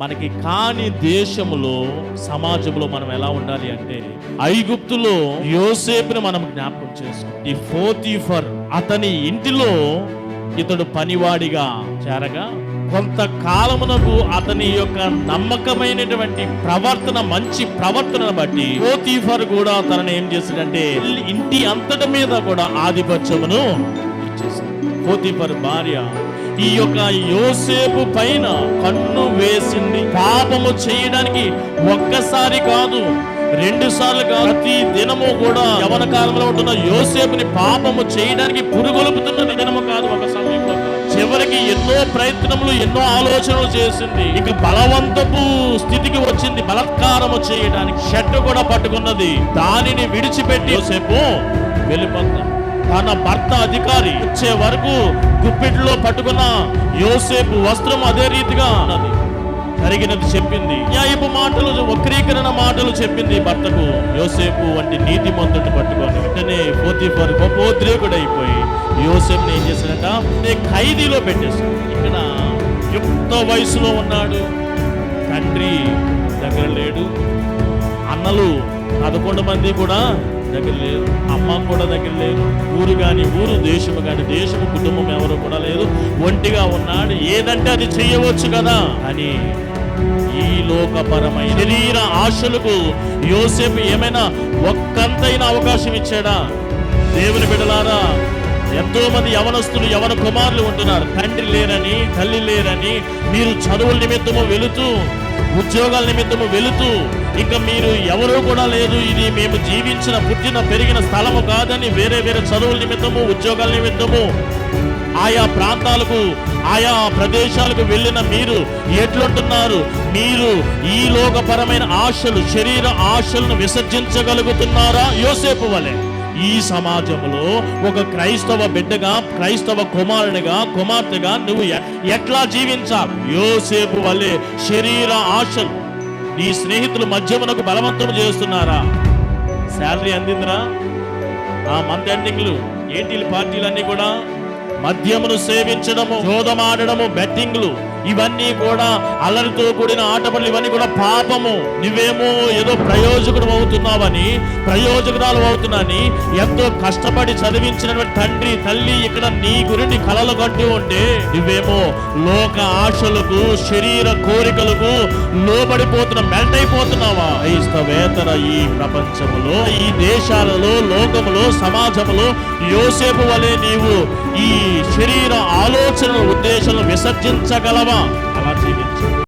మనకి కాని దేశములో సమాజంలో మనం ఎలా ఉండాలి అంటే, ఐగుప్తులో యోసేపుని మనం జ్ఞాపకం చేసుకోండి. ఈ పోతీఫర్ అతని ఇంటిలో ఇతడు పనివాడిగా చేరగా కొంతకాలమునకు అతని యొక్క నమ్మకమైనటువంటి ప్రవర్తన, మంచి ప్రవర్తనను బట్టి పోతీఫర్ కూడా తనని ఏం చేశాడంటే ఇంటి అంతటి మీద కూడా ఆధిపత్యమును ఇచ్చేశాడు. పోతీఫర్ భార్య ఈ యొక్క యోసేపు పైన కన్ను వేసింది. పాపము చేయడానికి ఒక్కసారి కాదు, 2 సార్లు కాదు, ప్రతి దినము కూడా యవన కాలంలో ఉంటున్న యోసేపుని పాపము చేయడానికి పురుగొలుపుతున్నది దినము కాదు, ఒక సమయంలో కాదు. చివరికి ఎన్నో ప్రయత్నములు, ఎన్నో ఆలోచనలు చేసింది. ఇక బలవంతపు స్థితికి వచ్చింది, బలాత్కారము చేయడానికి. షర్టు కూడా పట్టుకున్నది, దానిని విడిచిపెట్టి యోసేపు వెళ్ళిపోతాడు. తన భర్త అధికారి వచ్చే వరకు గుప్పిట్లో పట్టుకున్న యోసేపు వస్త్రం అదే రీతిగా ఉన్నది. జరిగినది చెప్పింది, న్యాయపు మాటలు, వక్రీకరణ మాటలు చెప్పింది భర్తకు. యోసేపు వంటి నీతిమంతుడిని పట్టుకొని వెంటనే పోతీఫర్ గొప్పోద్రేకుడైపోయి యోసేపుని ఏం చేశాడట, ఖైదీలో పెట్టేశాడు. ఇక్కడ యుక్త వయసులో ఉన్నాడు, తండ్రి దగ్గర లేడు, అన్నలు 11 మంది కూడా దగ్గర లేదు, అమ్మ కూడా దగ్గర లేదు, ఊరు కానీ ఊరు, దేశము కానీ దేశము, కుటుంబం ఎవరు కూడా లేదు, ఒంటిగా ఉన్నాడు. ఏదంటే అది చెయ్యవచ్చు కదా అని ఈ లోకపరమైన శరీర ఆశలకు యోసేపు ఏమైనా ఒక్కంతైనా అవకాశం ఇచ్చాడా? దేవుని బిడ్డలారా, ఎంతో మంది యవనస్తులు, యవన కుమారులు ఉంటున్నారు, తండ్రి లేరని, తల్లి లేరని. మీరు చదువుల నిమిత్తము వెళుతూ, ఉద్యోగాల నిమిత్తము వెళుతూ, ఇంకా మీరు ఎవరూ కూడా లేదు, ఇది మేము జీవించిన, పుట్టిన, పెరిగిన స్థలము కాదని వేరే వేరే చదువుల నిమిత్తము, ఉద్యోగాల నిమిత్తము ఆయా ప్రాంతాలకు, ఆయా ప్రదేశాలకు వెళ్ళిన మీరు ఎట్లుంటున్నారు? మీరు ఈ లోకపరమైన ఆశలు, శరీర ఆశలను విసర్జించగలుగుతున్నారా? యోసేపు వలె ఈ సమాజంలో ఒక క్రైస్తవ బిడ్డగా, క్రైస్తవ కుమారునిగా, కుమార్తెగా నువ్వు ఎట్లా జీవించాలి? యోసేపు వలె శరీర ఆశలు నీ స్నేహితులు మధ్యమునకు బలవంతం చేస్తున్నారా? శాలరీ అందిందిరా? ఆ మంత్ ఎండింగ్లు ఏంటి పార్టీలన్నీ కూడా మద్యమును సేవించడము, జోదమాడడము, బెట్టింగ్లు, ఇవన్నీ కూడా అల్లరితో కూడిన ఆటపడులు, ఇవన్నీ కూడా పాపము. నువ్వేమో ఏదో ప్రయోజకుడు అవుతున్నావని, ప్రయోజకురాలు అవుతున్నాని ఎంతో కష్టపడి చదివించినటువంటి తండ్రి, తల్లి ఇక్కడ నీ గురించి కలలు కట్టు ఉంటే నువ్వేమో లోక ఆశలకు, శరీర కోరికలకు లోబడిపోతున్నా, మెల్ట్ అయిపోతున్నావా? క్రైస్తవేతర ఈ ప్రపంచములో, ఈ దేశాలలో, లోకములో, సమాజములో యోసేపు వలె నీవు ఈ శరీర ఆలోచన, ఉద్దేశాలను విసర్జించగలవా? అలా జీవించు.